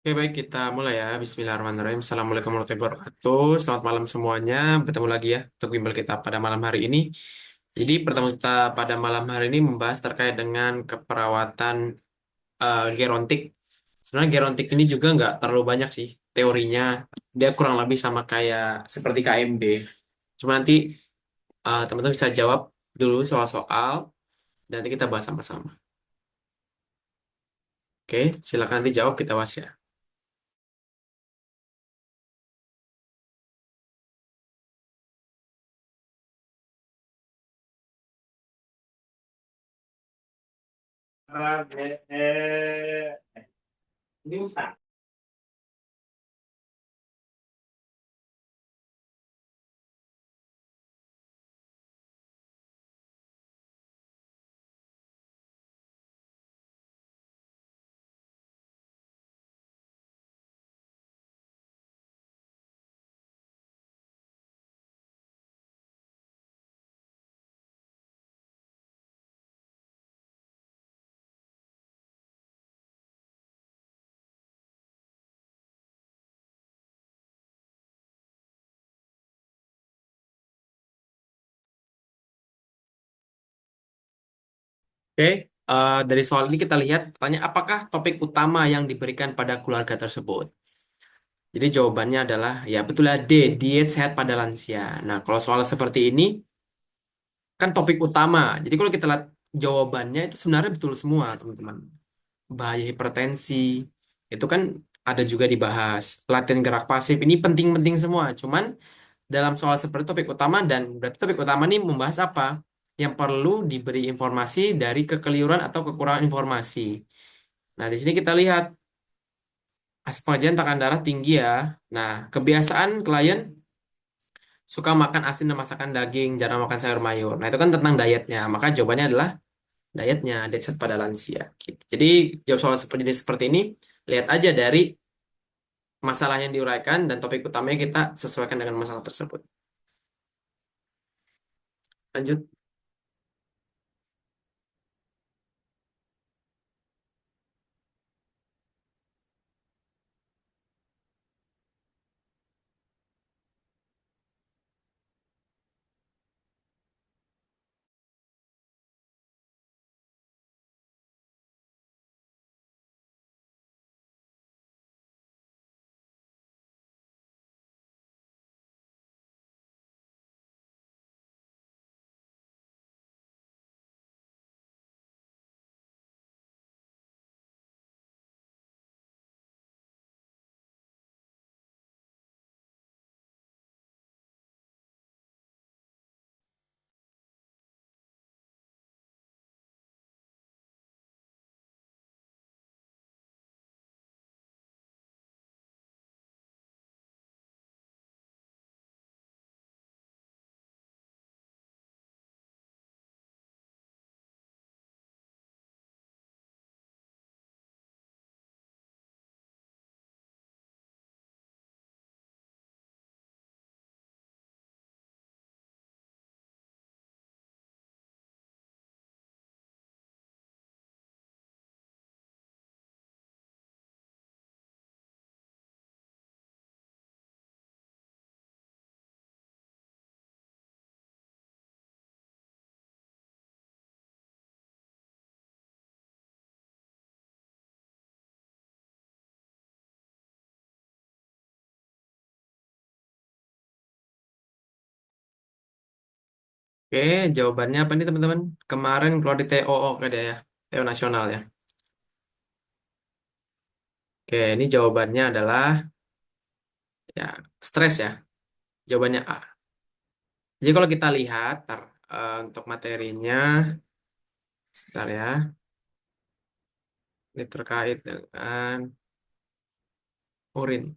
Oke, baik kita mulai ya. Bismillahirrahmanirrahim. Assalamualaikum warahmatullahi wabarakatuh. Selamat malam semuanya. Bertemu lagi ya untuk bimbel kita pada malam hari ini. Jadi pertemuan kita pada malam hari ini membahas terkait dengan keperawatan gerontik. Sebenarnya gerontik ini juga nggak terlalu banyak sih teorinya. Dia kurang lebih sama kayak seperti KMB. Cuma nanti teman-teman bisa jawab dulu soal-soal dan nanti kita bahas sama-sama. Oke, silakan nanti jawab kita bahas ya. Oke, dari soal ini kita lihat, tanya apakah topik utama yang diberikan pada keluarga tersebut? Jadi jawabannya adalah, ya betulnya D, diet sehat pada lansia. Nah, kalau soal seperti ini, kan topik utama. Jadi kalau kita lihat jawabannya itu sebenarnya betul semua, teman-teman. Bahaya hipertensi, itu kan ada juga dibahas. Latihan gerak pasif, ini penting-penting semua. Cuman dalam soal seperti topik utama, dan berarti topik utama ini membahas apa? Yang perlu diberi informasi dari kekeliruan atau kekurangan informasi. Nah, di sini kita lihat pengajian tekanan darah tinggi ya. Nah, kebiasaan klien suka makan asin dan masakan daging, jarang makan sayur mayur. Nah, itu kan tentang dietnya. Maka jawabannya adalah dietnya, diet sehat pada lansia. Gitu. Jadi, jawab soal seperti ini, lihat aja dari masalah yang diuraikan dan topik utamanya kita sesuaikan dengan masalah tersebut. Lanjut. Oke, jawabannya apa nih teman-teman? Kemarin keluar di TOO kan ya, TO nasional ya. Oke, ini jawabannya adalah ya stres ya. Jawabannya A. Jadi kalau kita lihat untuk materinya, sebentar ya, ini terkait dengan urin.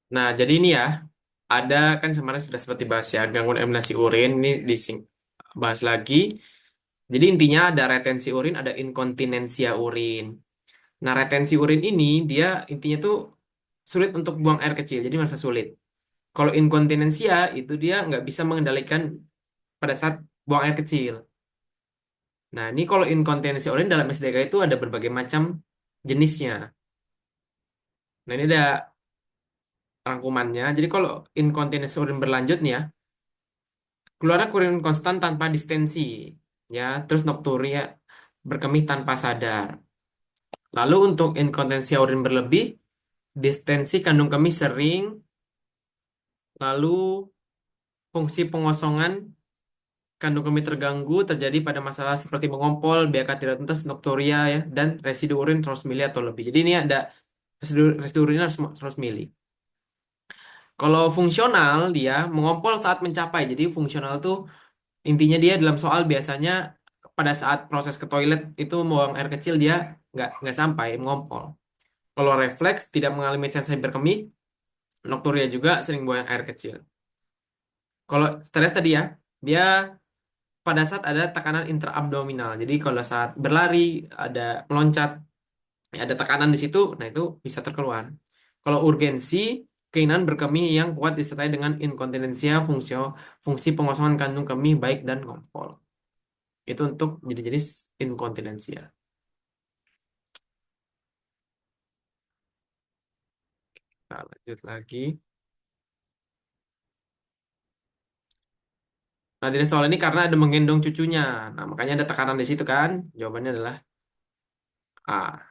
Nah, jadi ini ya, ada kan kemarin sudah seperti bahas ya, gangguan eliminasi urin ini Bahas lagi. Jadi intinya ada retensi urin, ada inkontinensia urin. Nah, retensi urin ini dia intinya tuh sulit untuk buang air kecil, jadi merasa sulit. Kalau inkontinensia itu dia nggak bisa mengendalikan pada saat buang air kecil. Nah, ini kalau inkontinensia urin dalam SDK itu ada berbagai macam jenisnya. Nah, ini ada rangkumannya. Jadi kalau inkontinensia urin berlanjut nih ya, keluarnya urin konstan tanpa distensi, ya, terus nokturia berkemih tanpa sadar. Lalu untuk inkontinensia urin berlebih, distensi kandung kemih sering, lalu fungsi pengosongan kandung kemih terganggu terjadi pada masalah seperti mengompol, BAK tidak tuntas, nokturia ya, dan residu urin 100 mili atau lebih. Jadi ini ada residu urin 100 mili. Kalau fungsional dia mengompol saat mencapai. Jadi fungsional tuh intinya dia dalam soal biasanya pada saat proses ke toilet itu buang air kecil dia nggak sampai mengompol. Kalau refleks tidak mengalami sensasi berkemih, nokturia juga sering buang air kecil. Kalau stres tadi ya, dia pada saat ada tekanan intraabdominal. Jadi kalau saat berlari, ada meloncat, ya ada tekanan di situ, nah itu bisa terkeluar. Kalau urgensi, keinginan berkemih yang kuat disertai dengan inkontinensia, fungsi pengosongan kandung kemih baik dan ngompol. Itu untuk jenis-jenis inkontinensia. Nah, lanjut lagi. Nah, dari soal ini karena ada menggendong cucunya. Nah, makanya ada tekanan di situ kan. Jawabannya adalah A.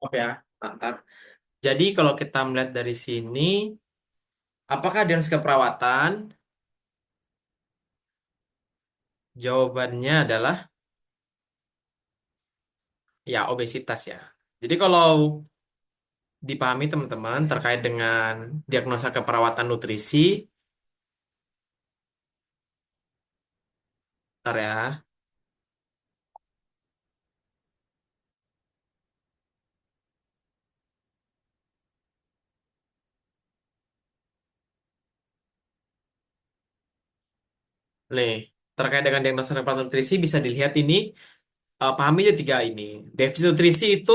Oke ya, mantap. Jadi kalau kita melihat dari sini, apakah dia harus ke perawatan? Jawabannya adalah ya obesitas ya. Jadi kalau dipahami teman-teman terkait dengan diagnosa keperawatan nutrisi, ntar ya. Nih, terkait dengan diagnosa keperawatan nutrisi bisa dilihat ini, pahami aja tiga ini. Defisit nutrisi itu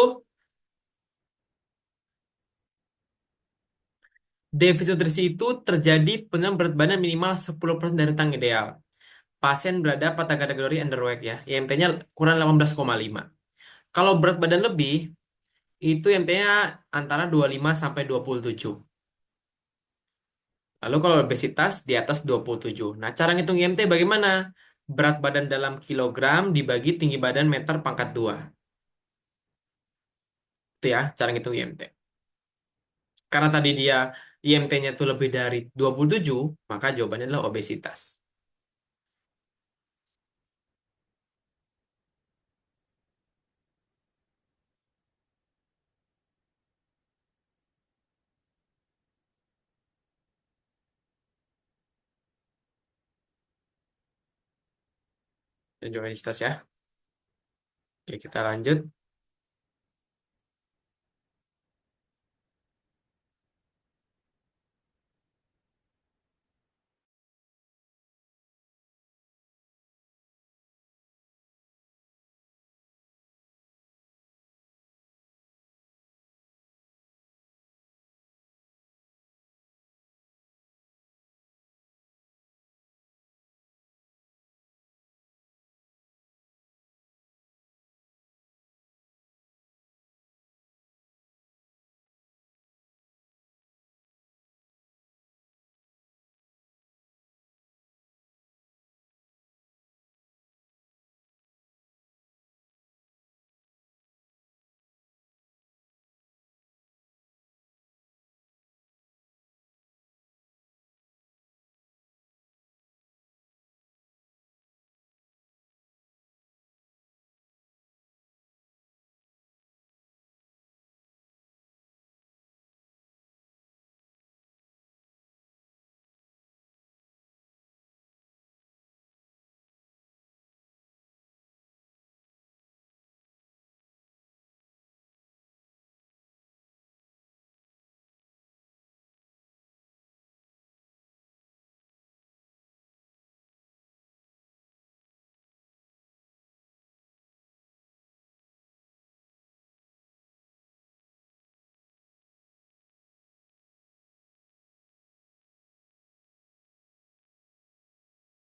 Defisit nutrisi itu terjadi penurunan berat badan minimal 10% dari rentang ideal. Pasien berada pada kategori underweight ya. IMT-nya kurang 18,5. Kalau berat badan lebih, itu IMT-nya antara 25 sampai 27. Lalu kalau obesitas di atas 27. Nah, cara ngitung IMT bagaimana? Berat badan dalam kilogram dibagi tinggi badan meter pangkat 2. Itu ya, cara ngitung IMT. Karena tadi dia IMT-nya itu lebih dari 27, maka jawabannya adalah obesitas. Dan juga obesitas ya. Oke, kita lanjut.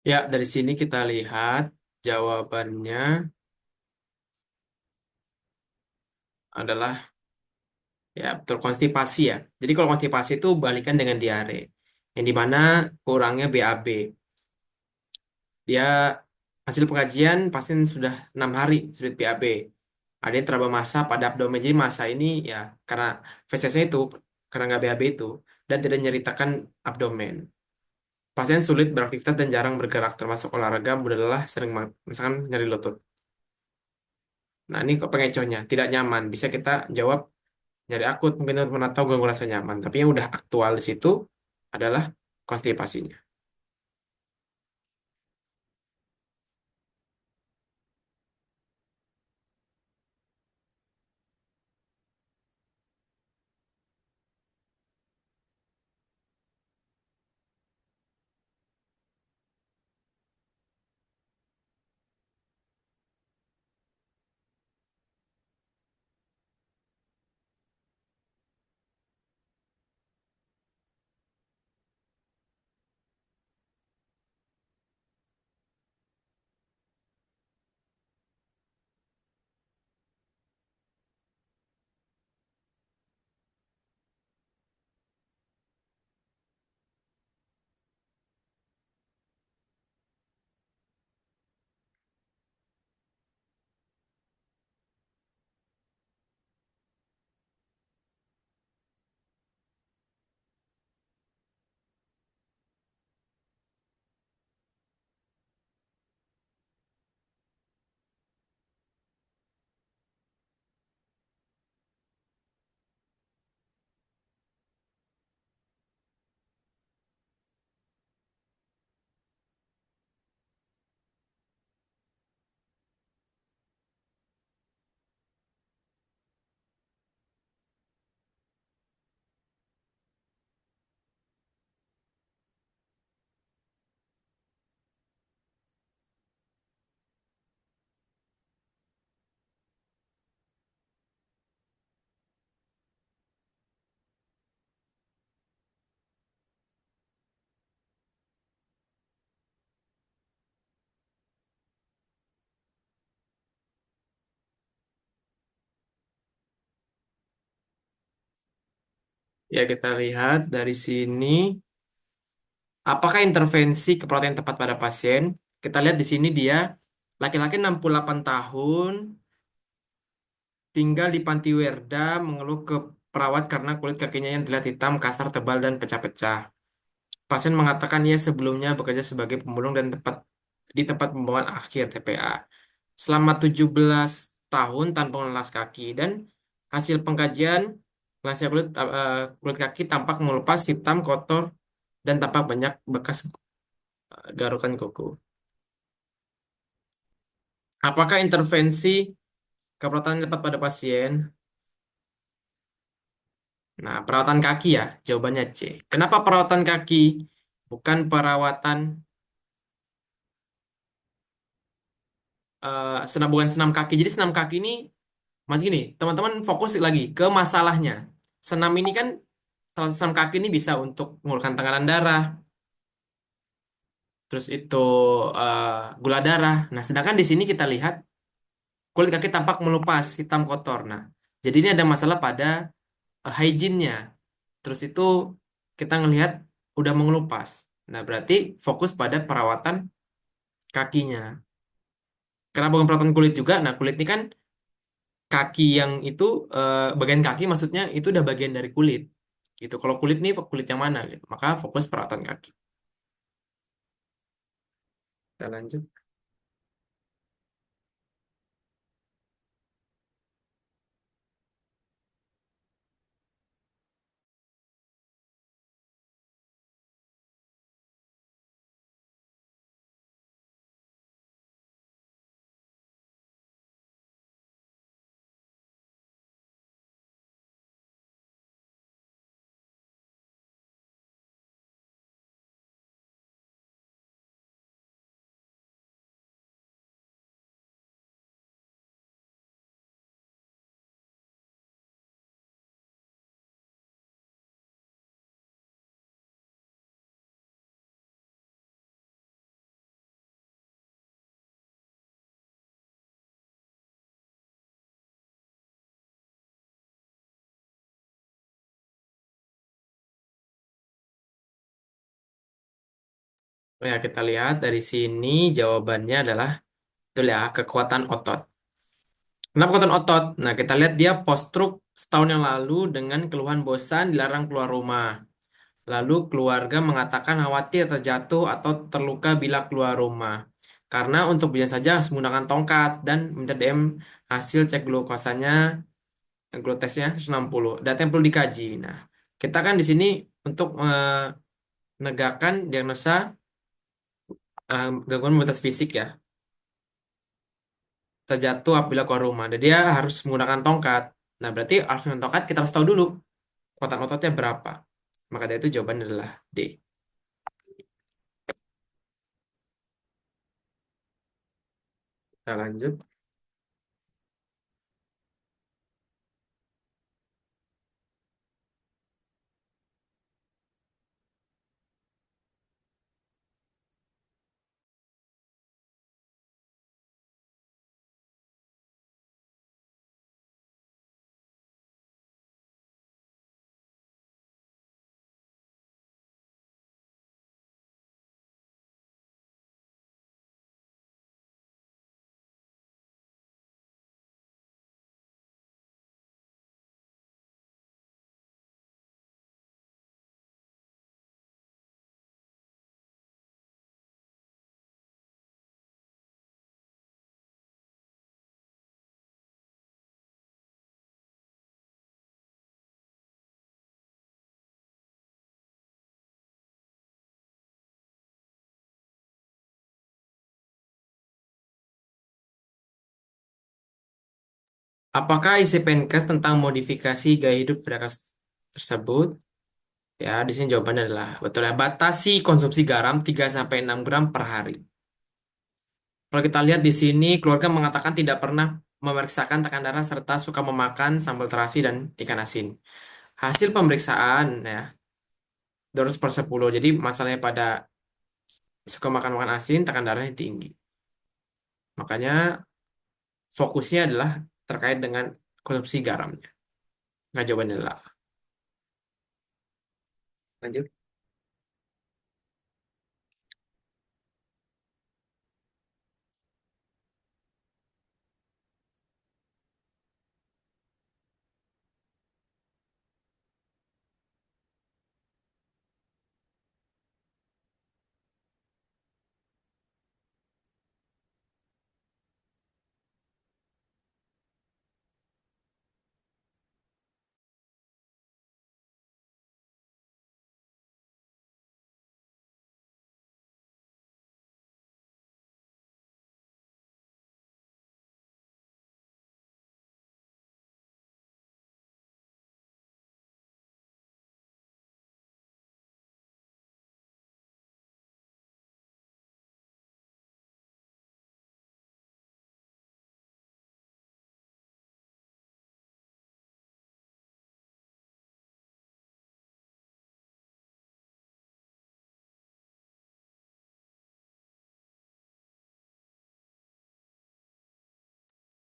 Ya, dari sini kita lihat jawabannya adalah ya betul konstipasi ya. Jadi kalau konstipasi itu balikan dengan diare. Yang dimana kurangnya BAB. Dia hasil pengajian pasien sudah 6 hari sulit BAB. Ada yang teraba massa pada abdomen. Jadi massa ini ya karena fesesnya itu karena nggak BAB itu dan tidak nyeritakan abdomen. Pasien sulit beraktivitas dan jarang bergerak, termasuk olahraga, mudah lelah, sering misalkan nyeri lutut. Nah, ini kok pengecohnya, tidak nyaman. Bisa kita jawab nyeri akut, mungkin teman-teman tahu gangguan rasa nyaman. Tapi yang udah aktual di situ adalah konstipasinya. Ya, kita lihat dari sini. Apakah intervensi keprotein tepat pada pasien? Kita lihat di sini dia laki-laki 68 tahun, tinggal di Pantiwerda, mengeluh ke perawat karena kulit kakinya yang terlihat hitam, kasar, tebal, dan pecah-pecah. Pasien mengatakan ia sebelumnya bekerja sebagai pemulung dan di tempat pembuangan akhir TPA. Selama 17 tahun tanpa mengelas kaki dan hasil pengkajian lansia kulit kaki tampak mengelupas hitam kotor dan tampak banyak bekas garukan kuku. Apakah intervensi keperawatan tepat pada pasien? Nah, perawatan kaki ya, jawabannya C. Kenapa perawatan kaki? Bukan perawatan bukan senam kaki. Jadi senam kaki ini, mas gini, teman-teman fokus lagi ke masalahnya. Senam ini kan, salah senam kaki ini bisa untuk mengurangkan tekanan darah, terus itu eh, gula darah. Nah, sedangkan di sini kita lihat kulit kaki tampak melupas, hitam kotor. Nah, jadi ini ada masalah pada hygiene-nya. Terus itu kita ngelihat udah mengelupas. Nah, berarti fokus pada perawatan kakinya. Karena bukan perawatan kulit juga. Nah, kulit ini kan kaki yang itu bagian kaki maksudnya itu udah bagian dari kulit. Gitu. Kalau kulit nih kulit yang mana gitu. Maka fokus perawatan kaki. Kita lanjut. Oh ya, kita lihat dari sini jawabannya adalah betul ya, kekuatan otot. Kenapa kekuatan otot? Nah, kita lihat dia post-stroke setahun yang lalu dengan keluhan bosan, dilarang keluar rumah. Lalu keluarga mengatakan khawatir terjatuh atau terluka bila keluar rumah. Karena untuk biasa saja harus menggunakan tongkat dan minta DM hasil cek glukosanya, glutesnya 160. Data yang perlu dikaji. Nah, kita kan di sini untuk menegakkan diagnosa gangguan mobilitas fisik ya, terjatuh apabila keluar rumah. Dan dia harus menggunakan tongkat. Nah, berarti harus menggunakan tongkat kita harus tahu dulu kekuatan ototnya berapa. Maka dari itu jawabannya adalah D. Kita lanjut. Apakah isi Pencast tentang modifikasi gaya hidup pada tersebut? Ya, di sini jawabannya adalah betul ya. Batasi konsumsi garam 3 sampai 6 gram per hari. Kalau kita lihat di sini, keluarga mengatakan tidak pernah memeriksakan tekanan darah serta suka memakan sambal terasi dan ikan asin. Hasil pemeriksaan ya 200/10. Jadi masalahnya pada suka makan-makan asin, tekanan darahnya tinggi. Makanya fokusnya adalah terkait dengan konsumsi garamnya. Nah, jawabannya adalah Lanjut.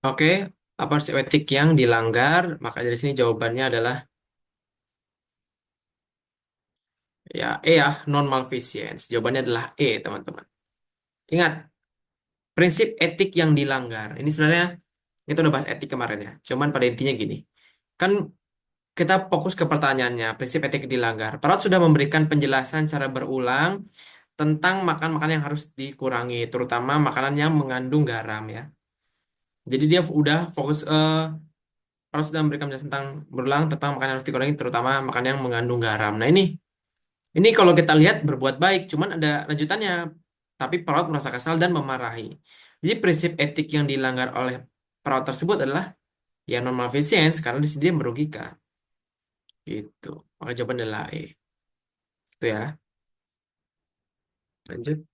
Oke, apa prinsip etik yang dilanggar? Maka dari sini jawabannya adalah ya E ya, non malfeasance. Jawabannya adalah E, teman-teman. Ingat, prinsip etik yang dilanggar. Ini sebenarnya kita udah bahas etik kemarin ya. Cuman pada intinya gini. Kan kita fokus ke pertanyaannya, prinsip etik dilanggar. Perawat sudah memberikan penjelasan secara berulang tentang makan-makan yang harus dikurangi, terutama makanan yang mengandung garam ya. Jadi dia udah fokus perawat sudah memberikan penjelasan tentang berulang tentang makanan yang harus dikurangi, terutama makanan yang mengandung garam. Nah ini kalau kita lihat berbuat baik, cuman ada lanjutannya. Tapi perawat merasa kesal dan memarahi. Jadi prinsip etik yang dilanggar oleh perawat tersebut adalah ya non malfeasance karena di sini dia merugikan. Gitu. Maka jawaban adalah E. Itu ya. Lanjut.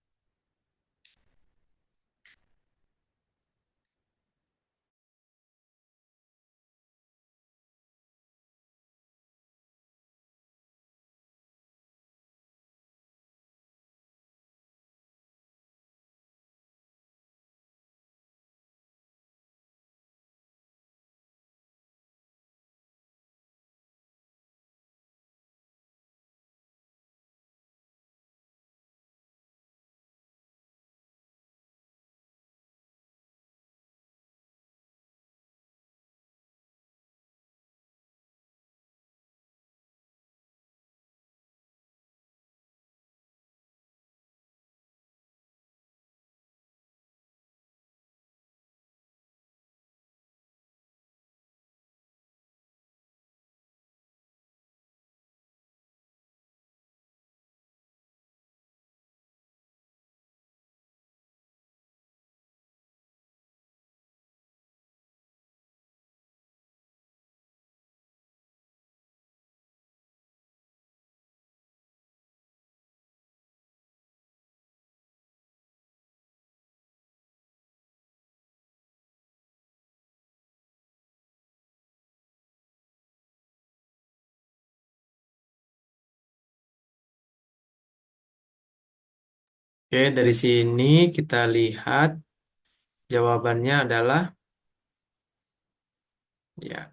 Oke, dari sini kita lihat jawabannya adalah ya.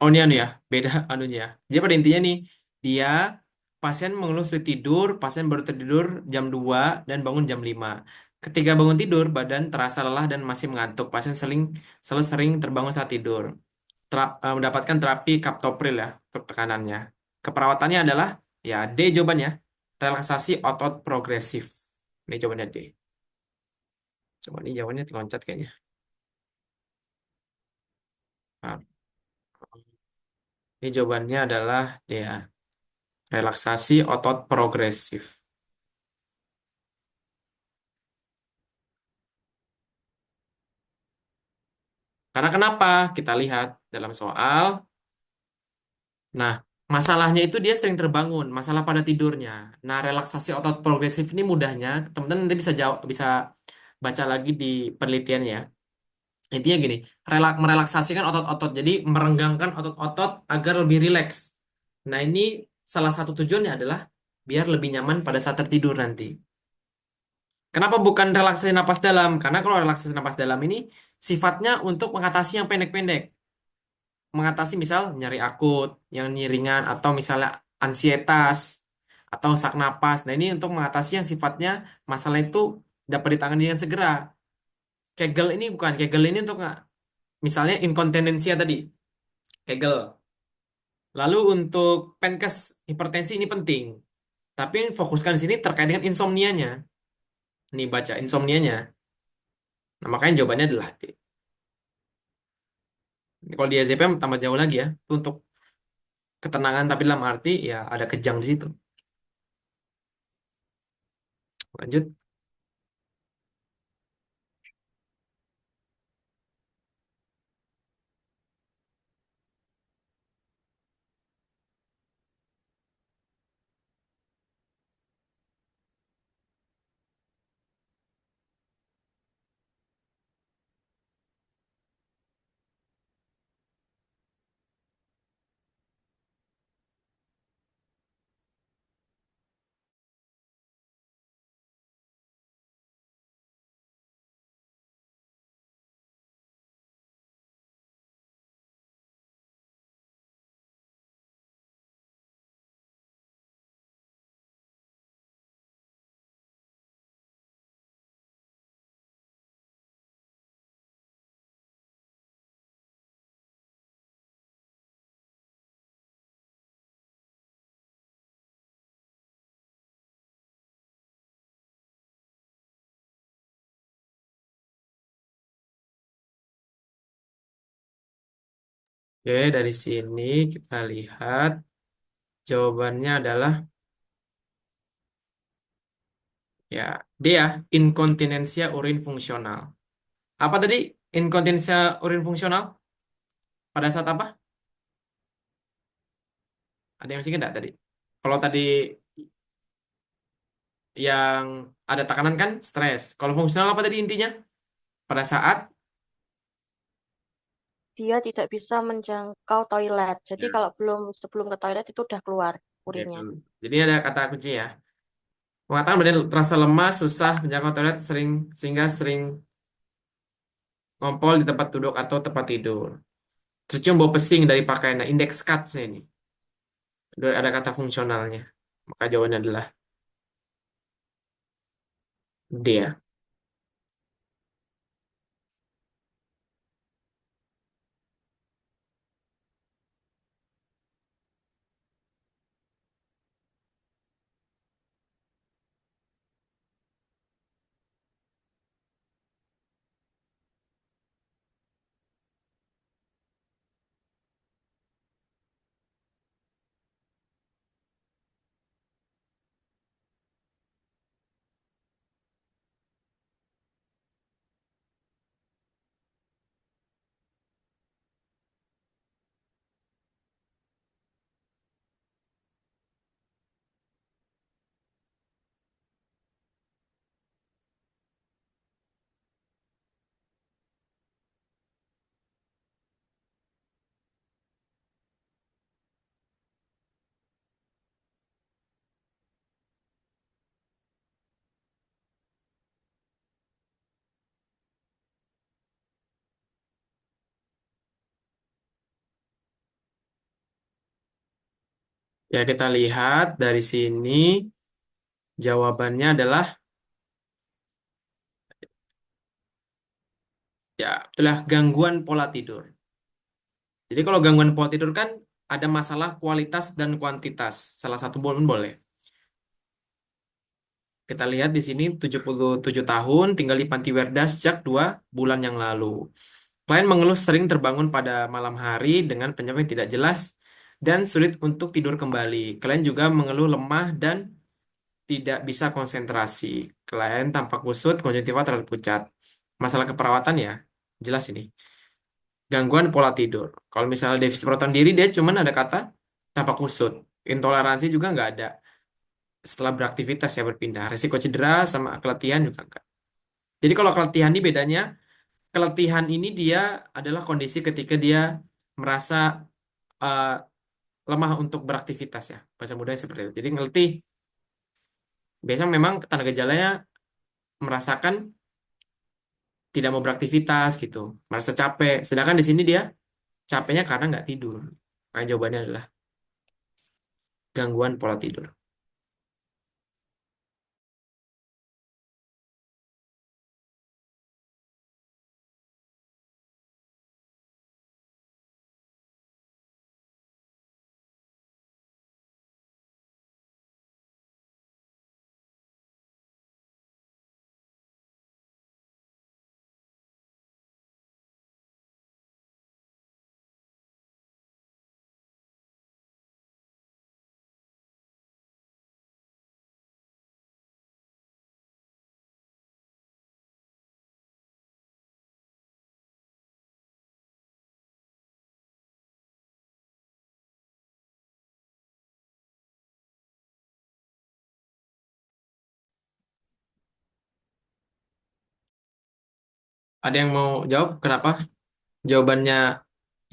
Oh ini anu ya, beda anunya ya. Jadi pada intinya nih, dia pasien mengeluh sulit tidur, pasien baru tertidur jam 2 dan bangun jam 5. Ketika bangun tidur, badan terasa lelah dan masih mengantuk. Pasien selalu sering terbangun saat tidur. Mendapatkan terapi kaptopril ya untuk tekanannya. Keperawatannya adalah ya D jawabannya, relaksasi otot progresif. Ini jawabannya D. Coba ini jawabannya loncat kayaknya. Nah, ini jawabannya adalah D ya, relaksasi otot progresif. Karena kenapa? Kita lihat dalam soal. Nah, masalahnya itu dia sering terbangun, masalah pada tidurnya. Nah, relaksasi otot progresif ini mudahnya, teman-teman nanti bisa jawab, bisa baca lagi di penelitian ya. Intinya gini, merelaksasikan otot-otot, jadi merenggangkan otot-otot agar lebih rileks. Nah, ini salah satu tujuannya adalah biar lebih nyaman pada saat tertidur nanti. Kenapa bukan relaksasi napas dalam? Karena kalau relaksasi napas dalam ini sifatnya untuk mengatasi yang pendek-pendek. mengatasi misal nyeri akut, yang nyeri ringan, atau misalnya ansietas, atau sak napas. Nah, ini untuk mengatasi yang sifatnya masalah itu dapat ditangani dengan segera. Kegel ini bukan, Kegel ini untuk misalnya inkontinensia tadi, Kegel. Lalu untuk Pankes hipertensi ini penting. Tapi yang fokuskan di sini terkait dengan insomnianya. Nih baca insomnianya. Nah, makanya jawabannya adalah D. Kalau di AZP tambah jauh lagi ya. Itu untuk ketenangan tapi dalam arti ya ada kejang di situ. Lanjut. Oke, dari sini kita lihat jawabannya adalah ya D ya, inkontinensia urin fungsional. Apa tadi inkontinensia urin fungsional? Pada saat apa? Ada yang masih ingat nggak tadi? Kalau tadi yang ada tekanan kan stres. Kalau fungsional apa tadi intinya? Pada saat Dia tidak bisa menjangkau toilet. Jadi ya, kalau sebelum ke toilet itu udah keluar oke, urinnya. jadi ada kata kunci ya. Mengatakan badan terasa lemas, susah menjangkau toilet, sehingga sering ngompol di tempat duduk atau tempat tidur. Tercium bau pesing dari pakaian. Nah, indeks CAT-nya ini. Ada kata fungsionalnya. Maka jawabannya adalah D ya. Ya, kita lihat dari sini jawabannya adalah ya, itulah gangguan pola tidur. Jadi kalau gangguan pola tidur kan ada masalah kualitas dan kuantitas. Salah satu pun boleh. Kita lihat di sini 77 tahun tinggal di Panti Werda sejak 2 bulan yang lalu. Klien mengeluh sering terbangun pada malam hari dengan penyebab yang tidak jelas dan sulit untuk tidur kembali. Klien juga mengeluh lemah dan tidak bisa konsentrasi. Klien tampak kusut, konjungtiva terlalu pucat. Masalah keperawatan ya, jelas ini. Gangguan pola tidur. Kalau misalnya defisit proton diri, dia cuman ada kata tampak kusut. Intoleransi juga nggak ada. Setelah beraktivitas ya berpindah. Risiko cedera sama keletihan juga enggak. Jadi kalau keletihan ini bedanya, keletihan ini dia adalah kondisi ketika dia merasa eh, lemah untuk beraktivitas ya. Bahasa mudanya seperti itu. Jadi ngeletih. Biasanya memang tanda gejalanya merasakan tidak mau beraktivitas gitu, merasa capek. Sedangkan di sini dia capeknya karena nggak tidur. Makanya jawabannya adalah gangguan pola tidur. Ada yang mau jawab kenapa jawabannya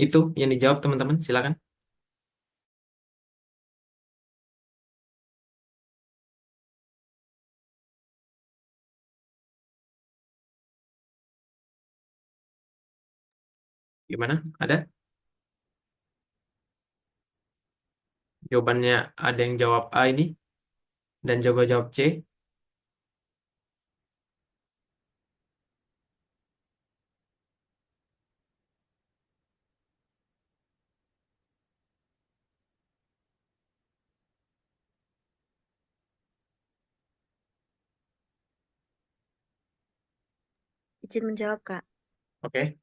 itu yang dijawab teman-teman? Silakan. Gimana? Ada? Jawabannya ada yang jawab A ini dan juga jawab C. Izin menjawab, Kak. Oke.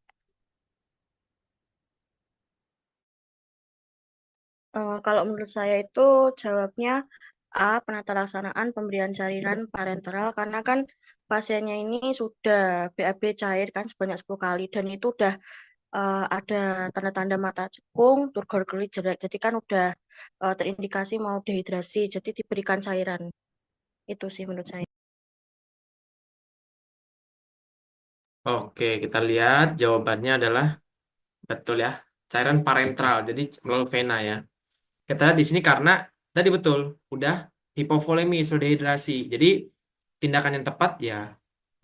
Kalau menurut saya itu jawabnya A, penata laksanaan pemberian cairan parenteral karena kan pasiennya ini sudah BAB cair kan sebanyak 10 kali dan itu udah ada tanda-tanda mata cekung, turgor gelik jelek. Jadi kan udah terindikasi mau dehidrasi, jadi diberikan cairan. Itu sih menurut saya. Oke, kita lihat jawabannya adalah betul ya. Cairan parentral, jadi melalui vena ya. Kita lihat di sini karena tadi betul, udah hipovolemi, sudah dehidrasi. Jadi tindakan yang tepat ya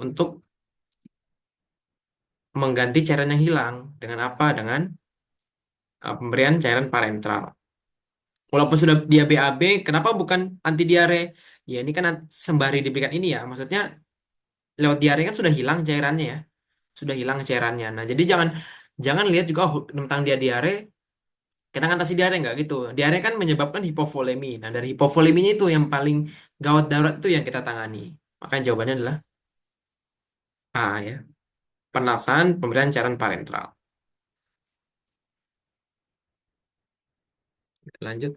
untuk mengganti cairan yang hilang dengan apa? Dengan pemberian cairan parentral. Walaupun sudah dia BAB, kenapa bukan anti diare? Ya ini kan sembari diberikan ini ya. Maksudnya lewat diare kan sudah hilang cairannya ya. Sudah hilang cairannya. Nah, jadi jangan jangan lihat juga oh, tentang dia diare, kita ngatasi diare nggak gitu. Diare kan menyebabkan hipovolemi. Nah, dari hipovoleminya itu yang paling gawat darurat itu yang kita tangani. Makanya jawabannya adalah A ya. Penasan pemberian cairan parentral. Kita lanjut.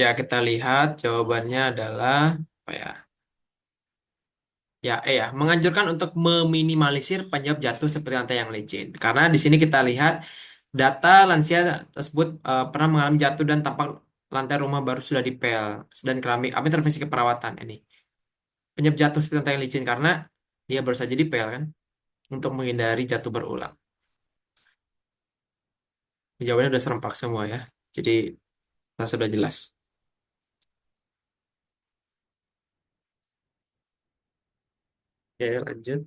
Ya, kita lihat jawabannya adalah apa ya? Ya, ya, menganjurkan untuk meminimalisir penyebab jatuh seperti lantai yang licin. Karena di sini kita lihat data lansia tersebut pernah mengalami jatuh dan tampak lantai rumah baru sudah dipel dan keramik. Apa intervensi keperawatan ini? Penyebab jatuh seperti lantai yang licin karena dia baru saja dipel kan untuk menghindari jatuh berulang. Jawabannya udah serempak semua ya. Jadi sudah jelas. Oke, lanjut.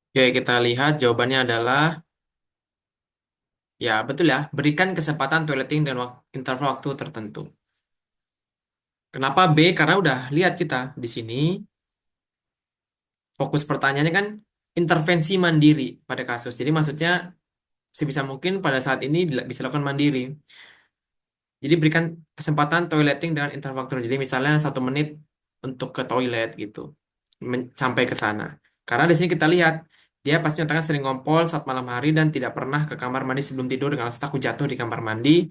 Oke, kita lihat jawabannya adalah ya betul ya, berikan kesempatan toileting dan interval waktu tertentu. Kenapa B? Karena udah lihat kita di sini fokus pertanyaannya kan intervensi mandiri pada kasus. Jadi maksudnya sebisa mungkin pada saat ini bisa dilakukan mandiri. Jadi berikan kesempatan toileting dengan interval waktu. Jadi misalnya 1 menit untuk ke toilet gitu, sampai ke sana. Karena di sini kita lihat dia pasti nyatakan sering ngompol saat malam hari dan tidak pernah ke kamar mandi sebelum tidur dengan alasan takut jatuh di kamar mandi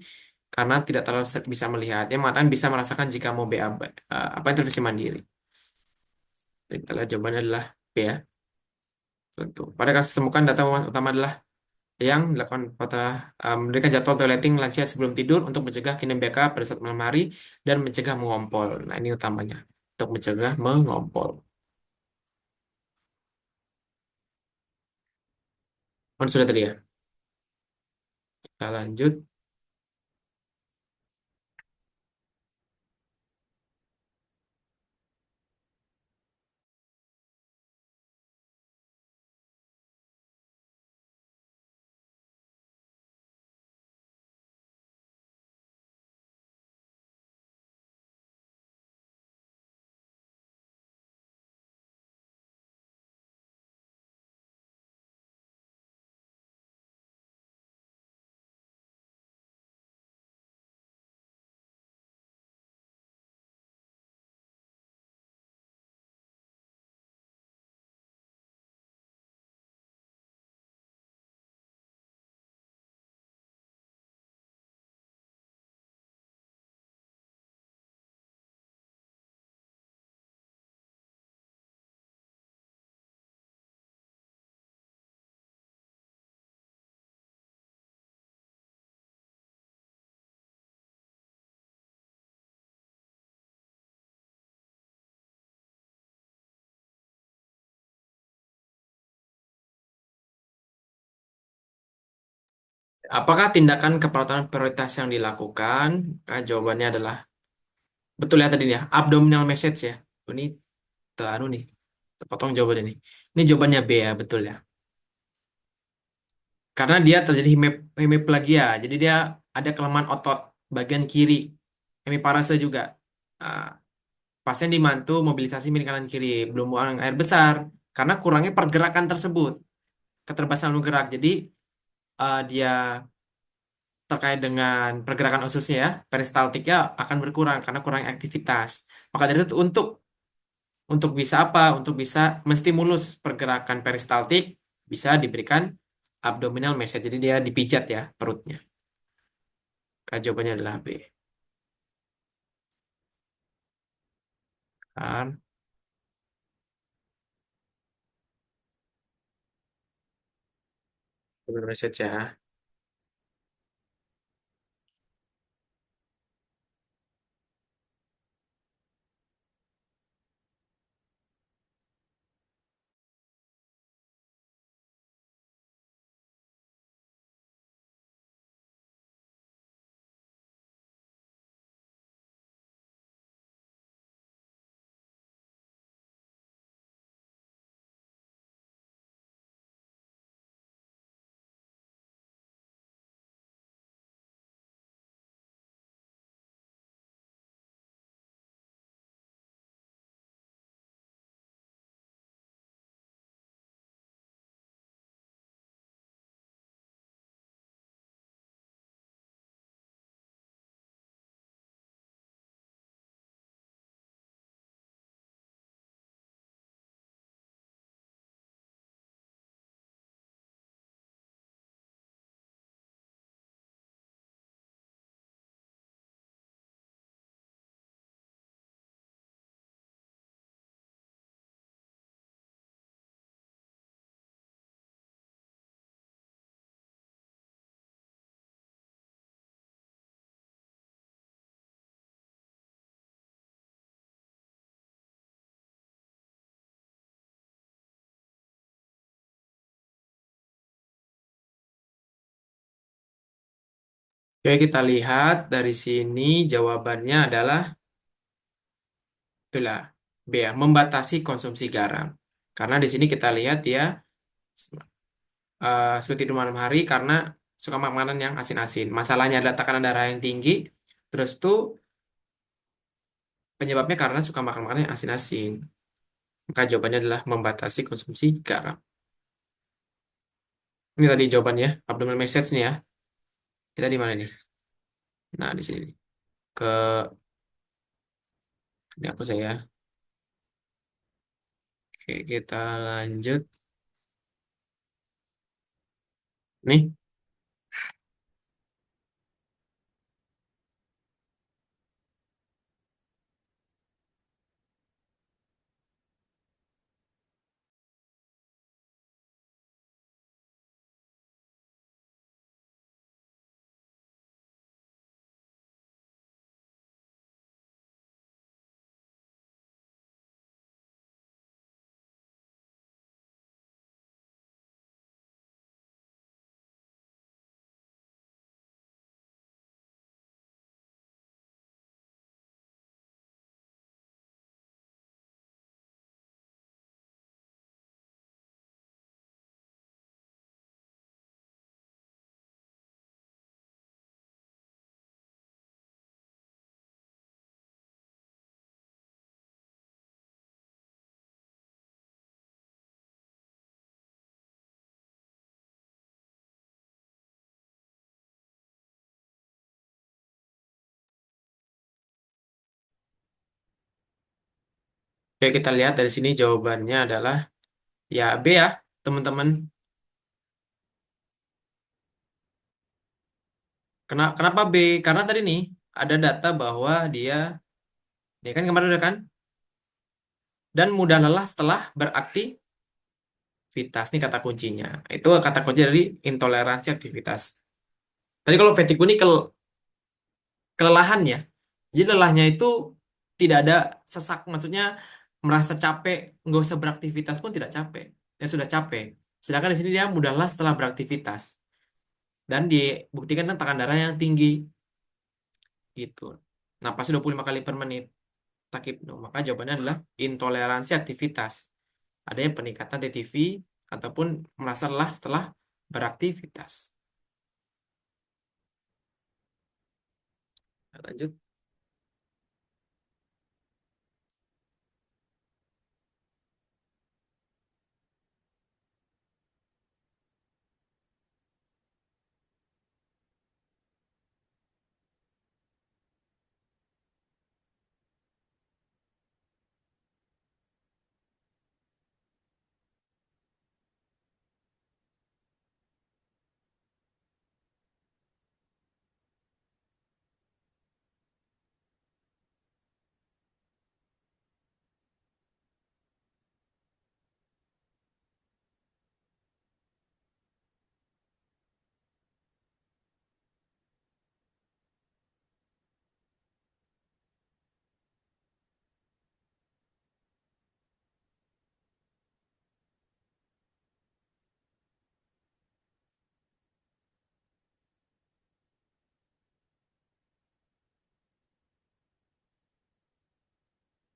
karena tidak terlalu bisa melihat. Dia mengatakan bisa merasakan jika mau BAB, apa intervensi mandiri. Jadi kita lihat jawabannya adalah B ya. Tentu. Pada kasus temukan data utama adalah yang dilakukan pada memberikan jadwal toileting lansia sebelum tidur untuk mencegah KNBK pada saat malam hari dan mencegah mengompol. Nah, ini utamanya. Untuk mencegah mengompol. Kan sudah tadi ya. Kita lanjut. Apakah tindakan keperawanan prioritas yang dilakukan? Nah, jawabannya adalah betul ya tadi ya. Abdominal massage ya. Ini anu nih. Terpotong jawaban ini. Ini jawabannya B ya, betul ya. Karena dia terjadi hemiplegia. Jadi dia ada kelemahan otot bagian kiri. Hemiparese juga. Nah, pasien dibantu mobilisasi miring kanan kiri, belum buang air besar karena kurangnya pergerakan tersebut, keterbatasan gerak. Jadi dia terkait dengan pergerakan ususnya ya, peristaltiknya akan berkurang karena kurang aktivitas. Maka dari itu untuk bisa apa? Untuk bisa menstimulus pergerakan peristaltik bisa diberikan abdominal massage. Jadi dia dipijat ya perutnya. Maka jawabannya adalah B. Kan? Abdominal massage ya. Oke, kita lihat dari sini jawabannya adalah itulah B ya, membatasi konsumsi garam. Karena di sini kita lihat ya, Sulit tidur malam hari karena suka makanan yang asin-asin. Masalahnya adalah tekanan darah yang tinggi. Terus tuh penyebabnya karena suka makan makanan yang asin-asin. Maka jawabannya adalah membatasi konsumsi garam. Ini tadi jawabannya, abdominal message nih ya. Kita di mana nih? Nah, di sini nih. Ke ini apa saya? Oke, kita lanjut. Nih, oke kita lihat dari sini jawabannya adalah ya B ya, teman-teman. Kenapa B? Karena tadi nih ada data bahwa dia, ya kan kemarin udah kan, dan mudah lelah setelah beraktivitas. Nih kata kuncinya. Itu kata kunci dari intoleransi aktivitas. Tadi kalau fatigue ini kelelahan ya. Jadi lelahnya itu tidak ada sesak, maksudnya merasa capek, nggak usah beraktivitas pun tidak capek. Ya sudah capek. Sedangkan di sini dia mudah lelah setelah beraktivitas. Dan dibuktikan dengan tekanan darah yang tinggi. Gitu. Napasnya 25 kali per menit. Takipno. Maka jawabannya adalah intoleransi aktivitas. Adanya peningkatan TTV ataupun merasa lelah setelah beraktivitas. Nah, lanjut.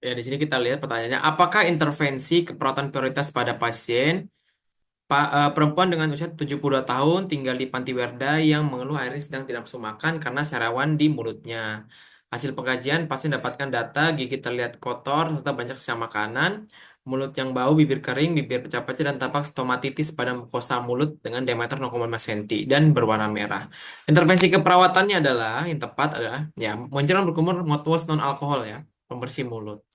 Ya, di sini kita lihat pertanyaannya, apakah intervensi keperawatan prioritas pada pasien perempuan dengan usia 72 tahun tinggal di Panti Werda yang mengeluh akhirnya sedang tidak nafsu makan karena sariawan di mulutnya. Hasil pengkajian, pasien dapatkan data gigi terlihat kotor serta banyak sisa makanan, mulut yang bau, bibir kering, bibir pecah-pecah, dan tampak stomatitis pada mukosa mulut dengan diameter 0,5 cm dan berwarna merah. Intervensi keperawatannya adalah, yang tepat adalah, ya, menjelang berkumur mouthwash non-alkohol ya, pembersih mulut.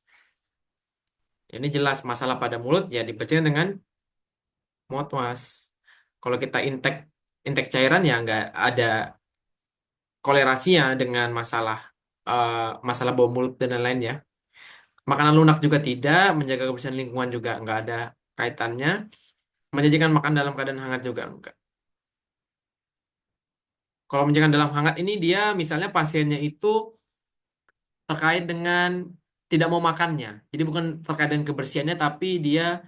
Ini jelas masalah pada mulut ya dibersihkan dengan mouthwash. Kalau kita intake intake cairan ya nggak ada kolerasinya dengan masalah eh, masalah bau mulut dan lain-lain ya. Makanan lunak juga tidak, menjaga kebersihan lingkungan juga nggak ada kaitannya. Menyajikan makan dalam keadaan hangat juga enggak. Kalau menjaga dalam hangat ini dia misalnya pasiennya itu terkait dengan tidak mau makannya. Jadi bukan terkait dengan kebersihannya tapi dia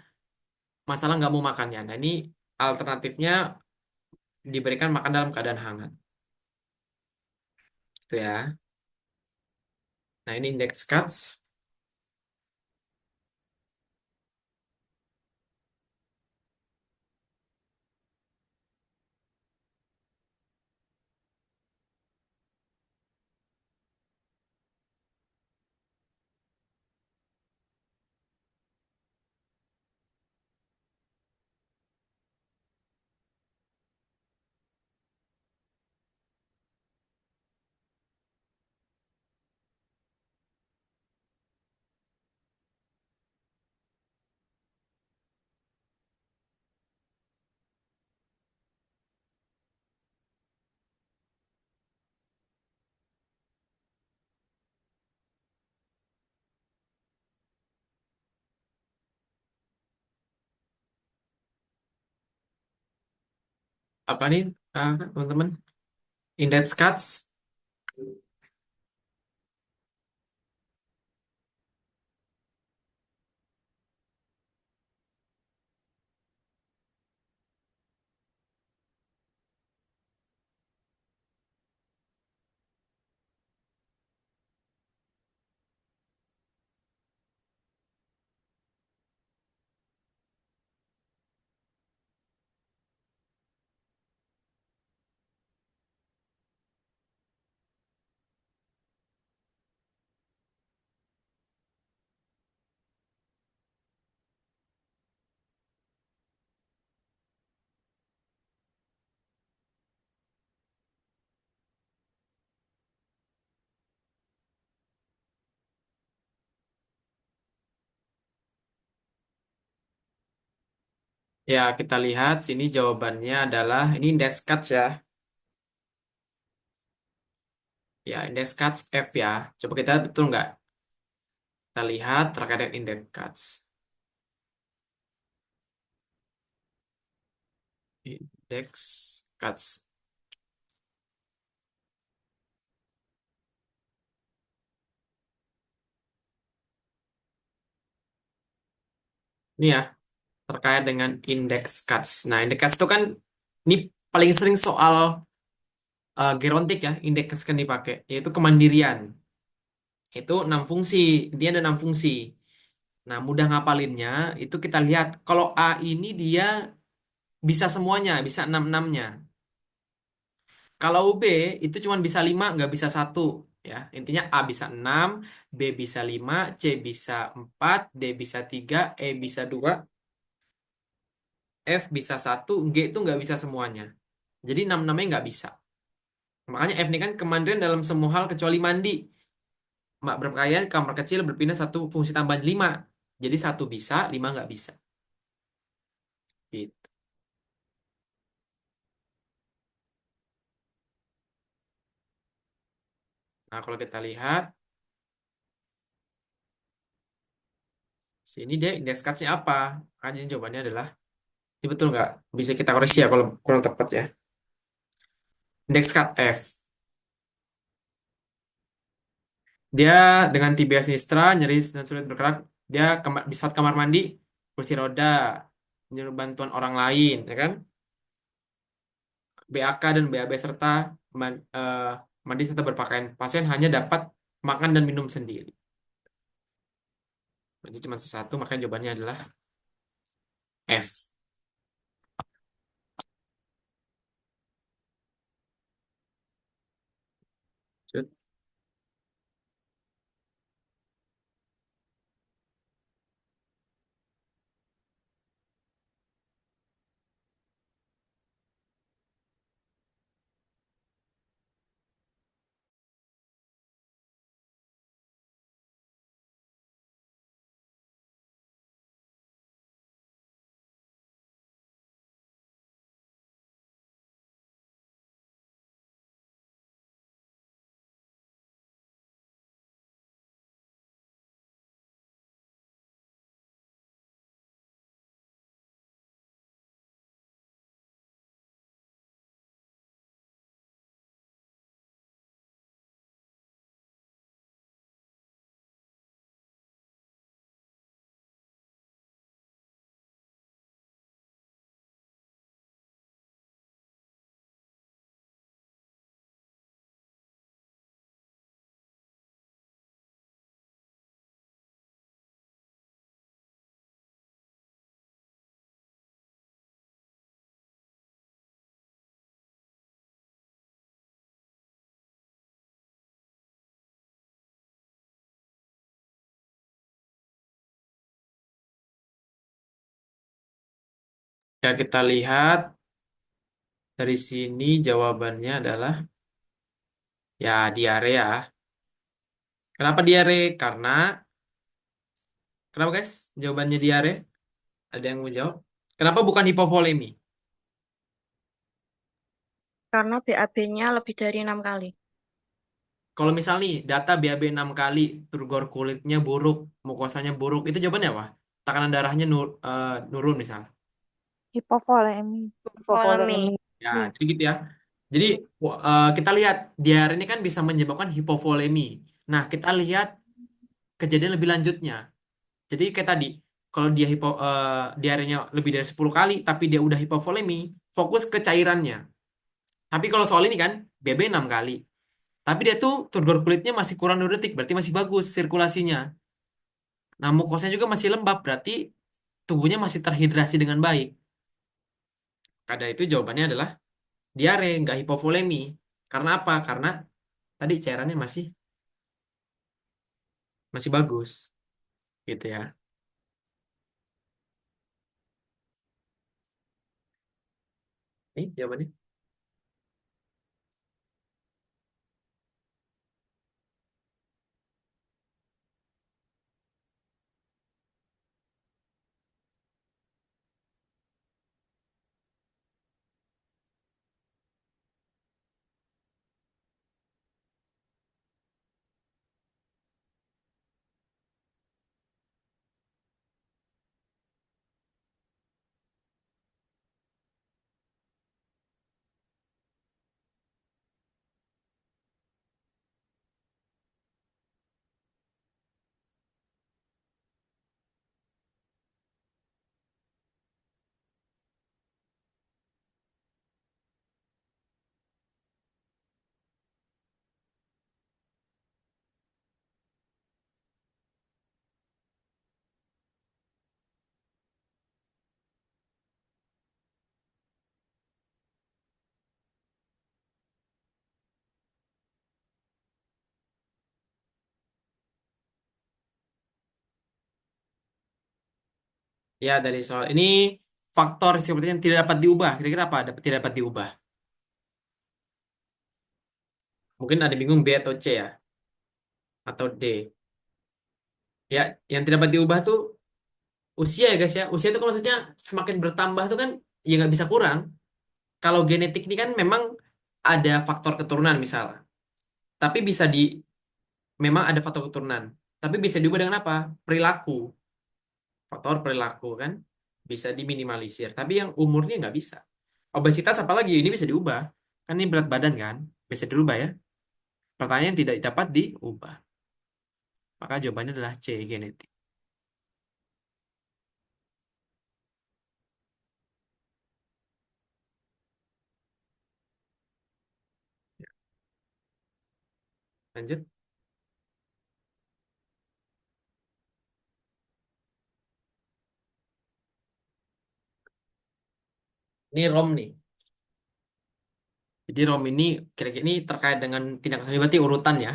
masalah nggak mau makannya. Nah ini alternatifnya diberikan makan dalam keadaan hangat. Itu ya. Nah, ini index cards. Apa nih, teman-teman? Index cards. Ya, kita lihat sini jawabannya adalah ini index cards ya. Ya, index cards F ya. Coba kita betul nggak? Kita lihat terkait dengan index cards. Index cards. Ini ya, terkait dengan index cards. Nah, index cards itu kan ini paling sering soal gerontik ya, indeks kan dipakai, yaitu kemandirian. Itu 6 fungsi, intinya ada 6 fungsi. Nah, mudah ngapalinnya, itu kita lihat, kalau A ini dia bisa semuanya, bisa enam-enamnya. Kalau B itu cuma bisa 5, nggak bisa satu. Ya, intinya A bisa 6, B bisa 5, C bisa 4, D bisa 3, E bisa 2, F bisa satu, G itu nggak bisa semuanya. Jadi 6-6-nya nggak bisa. Makanya F ini kan kemandirian dalam semua hal kecuali mandi. Mak berpakaian kamar kecil berpindah satu fungsi tambahan 5. Jadi satu bisa, 5 nggak bisa. Gitu. Nah, kalau kita lihat, sini dia indeks cards-nya apa? Kan ini jawabannya adalah, ini betul nggak? Bisa kita koreksi ya kalau kurang tepat ya. Indeks card F. Dia dengan tibia sinistra, nyeri dan sulit bergerak. Dia di saat kamar mandi, kursi roda, menyuruh bantuan orang lain, ya kan? BAK dan BAB serta mandi serta berpakaian. Pasien hanya dapat makan dan minum sendiri. Berarti cuma satu, makanya jawabannya adalah F. Cut. Ya, kita lihat dari sini jawabannya adalah ya diarea. Kenapa diare? Kenapa guys? Jawabannya diare. Ada yang mau jawab? Kenapa bukan hipovolemi? Karena BAB-nya lebih dari 6 kali. Kalau misal nih data BAB 6 kali, turgor kulitnya buruk, mukosanya buruk, itu jawabannya apa? Tekanan darahnya nurun misal. Hipovolemi. Volemi. Ya, Hmm. jadi gitu ya. Jadi kita lihat diare ini kan bisa menyebabkan hipovolemi. Nah, kita lihat kejadian lebih lanjutnya. Jadi kayak tadi, kalau dia diarenya lebih dari 10 kali, tapi dia udah hipovolemi, fokus ke cairannya. Tapi kalau soal ini kan, BB 6 kali. Tapi dia tuh turgor kulitnya masih kurang 2 detik, berarti masih bagus sirkulasinya. Nah, mukosnya juga masih lembab, berarti tubuhnya masih terhidrasi dengan baik. Karena itu jawabannya adalah diare, nggak hipovolemi. Karena apa? Karena tadi cairannya masih masih bagus, gitu ya. Ini jawabannya. Ya, dari soal ini faktor seperti yang tidak dapat diubah. Kira-kira apa? Tidak dapat diubah. Mungkin ada bingung B atau C ya, atau D. Ya, yang tidak dapat diubah tuh usia ya guys ya. Usia itu kan maksudnya semakin bertambah tuh kan ya nggak bisa kurang. Kalau genetik ini kan memang ada faktor keturunan misalnya. Tapi bisa memang ada faktor keturunan. Tapi bisa diubah dengan apa? Perilaku. Faktor perilaku kan bisa diminimalisir. Tapi yang umurnya nggak bisa. Obesitas apalagi ini bisa diubah. Kan ini berat badan kan. Bisa dirubah ya. Pertanyaan tidak dapat diubah. Maka jawabannya adalah C, genetik. Lanjut. Ini Rom nih. Jadi Rom ini kira-kira ini terkait dengan tindakan suami berarti urutan ya.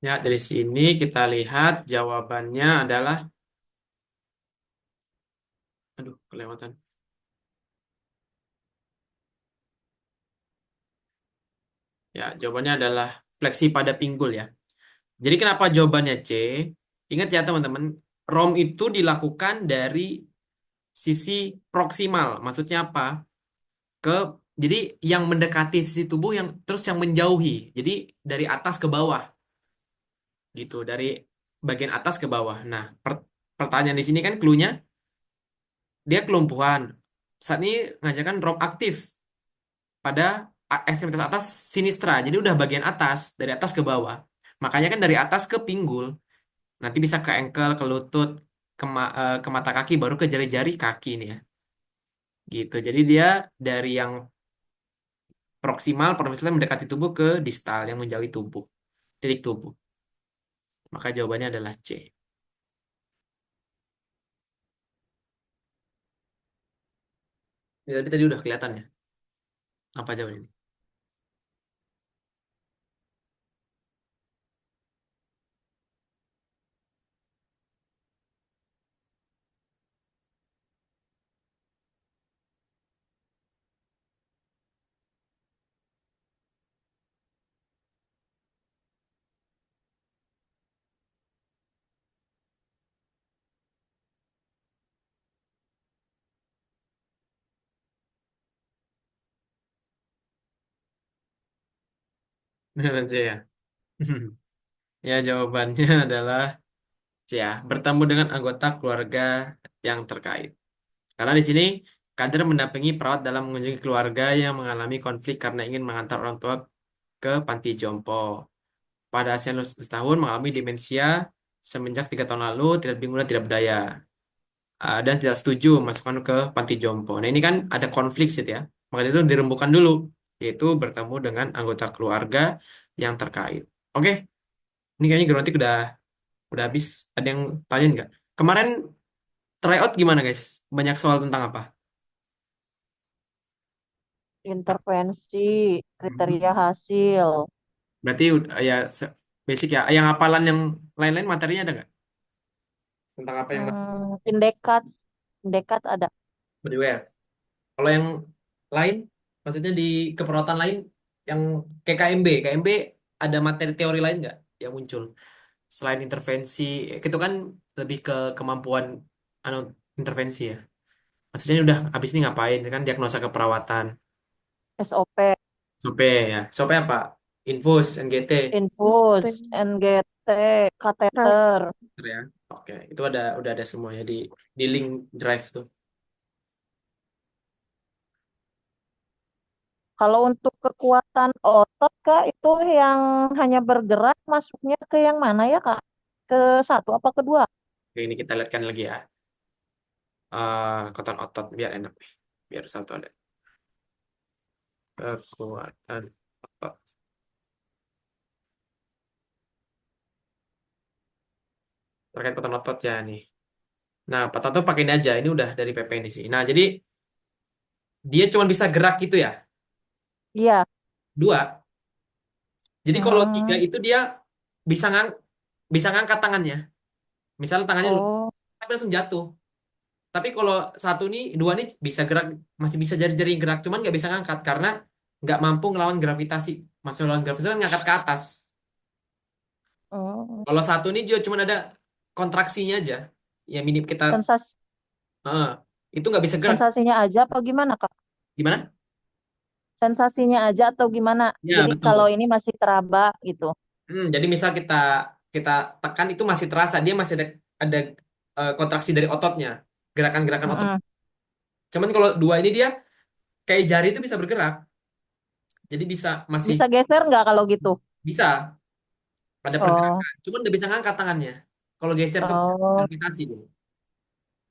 Ya, dari sini kita lihat jawabannya adalah, aduh, kelewatan. Ya, jawabannya adalah fleksi pada pinggul ya. Jadi kenapa jawabannya C? Ingat ya teman-teman, ROM itu dilakukan dari sisi proksimal. Maksudnya apa? Ke jadi yang mendekati sisi tubuh yang terus yang menjauhi. Jadi dari atas ke bawah gitu, dari bagian atas ke bawah. Nah, pertanyaan di sini kan clue-nya dia kelumpuhan. Saat ini ngajarkan ROM aktif pada ekstremitas atas sinistra. Jadi udah bagian atas, dari atas ke bawah. Makanya kan dari atas ke pinggul, nanti bisa ke ankle, ke lutut. ke mata kaki baru ke jari-jari kaki nih ya. Gitu. Jadi dia dari yang proksimal mendekati tubuh ke distal yang menjauhi tubuh, titik tubuh. Maka jawabannya adalah C. Ya, tadi udah kelihatan ya. Apa jawabannya? Beneran C ya. Ya, jawabannya adalah C ya. Bertemu dengan anggota keluarga yang terkait. Karena di sini kader mendampingi perawat dalam mengunjungi keluarga yang mengalami konflik karena ingin mengantar orang tua ke panti jompo. Pada usia setahun mengalami demensia semenjak 3 tahun lalu, tidak bingung dan tidak berdaya. Dan tidak setuju masukkan ke panti jompo. Nah ini kan ada konflik sih ya. Maka itu dirembukan dulu, yaitu bertemu dengan anggota keluarga yang terkait. Oke, ini kayaknya Gerontik udah habis. Ada yang tanya nggak? Kemarin tryout gimana guys? Banyak soal tentang apa? Intervensi, kriteria Hmm. hasil, Berarti ya basic ya. Yang hafalan yang lain-lain materinya ada nggak? Tentang apa yang masih pendekat, pendekat ada berdua ya? Kalau yang lain, maksudnya di keperawatan lain, yang kayak KMB, KMB ada materi teori lain nggak yang muncul selain intervensi? Itu kan lebih ke kemampuan anu intervensi ya. Maksudnya ini udah habis ini ngapain? Kan diagnosa keperawatan. SOP, SOP ya. SOP apa? Infus, NGT. infus, NGT, kateter. Ya. Oke, itu udah ada semuanya di link drive tuh. Kalau untuk kekuatan otot, Kak, itu yang hanya bergerak masuknya ke yang mana ya, Kak? Ke satu apa kedua? Oke, ini kita lihatkan lagi ya. Kekuatan otot biar enak nih. Biar satu ada. Kekuatan otot. Terkait kekuatan otot ya nih. Nah, otot tuh pakai ini aja. Ini udah dari PP ini sih. Nah, jadi dia cuma bisa gerak gitu ya. Iya. Dua. Jadi kalau tiga Hmm, itu dia bisa bisa ngangkat tangannya. Misalnya tangannya lu, oh, tapi langsung jatuh. Tapi kalau satu nih, dua nih bisa gerak, masih bisa jari-jari gerak, cuman nggak bisa ngangkat karena nggak mampu ngelawan gravitasi. Masuk lawan gravitasi kan ngangkat ke atas. oh. Kalau satu nih juga cuma ada kontraksinya aja. Ya minim kita, Sensasi, eh, itu nggak bisa gerak. sensasinya aja apa gimana, Kak? Gimana? Sensasinya aja atau gimana? Ya Jadi kalau betul. ini masih teraba gitu. Jadi misal kita kita tekan itu masih terasa, dia masih ada kontraksi dari ototnya, gerakan-gerakan otot. Mm-mm. Cuman kalau dua ini dia kayak jari itu bisa bergerak, jadi bisa masih Bisa geser nggak kalau gitu? bisa ada Oh, pergerakan. Cuman nggak bisa ngangkat tangannya. Kalau geser tuh oh, gravitasi dulu.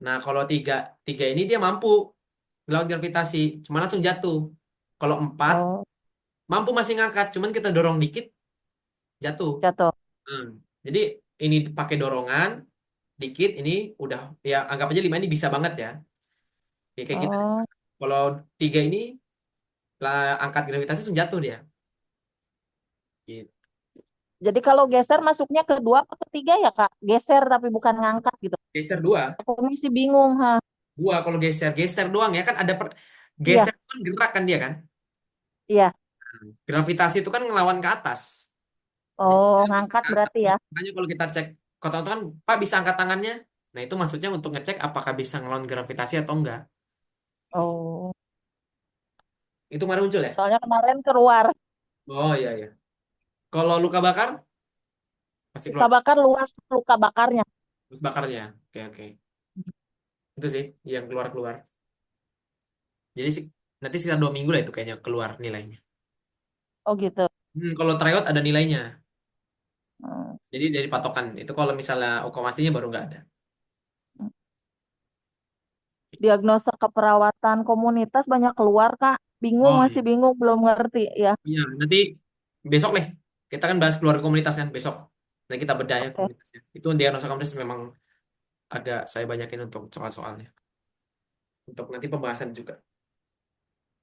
Nah kalau tiga tiga ini dia mampu melawan gravitasi, cuma langsung jatuh. Kalau empat oh, mampu masih ngangkat, cuman kita dorong dikit jatuh. jatuh. Hmm. Jadi ini pakai dorongan dikit, ini udah ya anggap aja lima ini bisa banget ya. Ya kayak kita. Oh, Kalau tiga ini lah angkat gravitasi langsung jatuh dia. Gitu. jadi kalau geser masuknya kedua apa ketiga ya, Kak? Geser tapi bukan ngangkat gitu. Geser dua, Aku masih bingung, ha. dua kalau geser geser doang ya kan ada Iya, geser itu kan gerak kan dia kan. iya. Gravitasi itu kan ngelawan ke atas. Jadi Oh, dia bisa ngangkat ke atas. berarti ya. Makanya kalau kita cek kota itu kan Pak bisa angkat tangannya. Nah itu maksudnya untuk ngecek apakah bisa ngelawan gravitasi atau enggak. Oh, Itu kemarin muncul ya? soalnya kemarin keluar. Oh iya iya. Kalau luka bakar pasti Luka keluar bakar luas luka bakarnya. terus bakarnya. Oke oke. Itu sih yang keluar keluar. Jadi nanti sekitar 2 minggu lah itu kayaknya keluar nilainya. Oh gitu. Kalau tryout ada nilainya. Hmm. Jadi dari patokan itu kalau misalnya hukum aslinya baru nggak ada. diagnosa keperawatan komunitas banyak keluar, Kak. Bingung, Oh masih iya. bingung, belum ngerti ya. Iya, nanti besok nih kita kan bahas keluarga komunitas kan besok. Nanti kita bedah ya Oke. komunitasnya. Itu diagnosa komunitas memang agak saya banyakin untuk soal-soalnya. Untuk nanti pembahasan juga.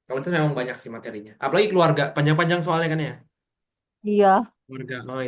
Komunitas memang banyak sih materinya. Apalagi keluarga, panjang-panjang soalnya kan ya. Iya. Keluarga. Oh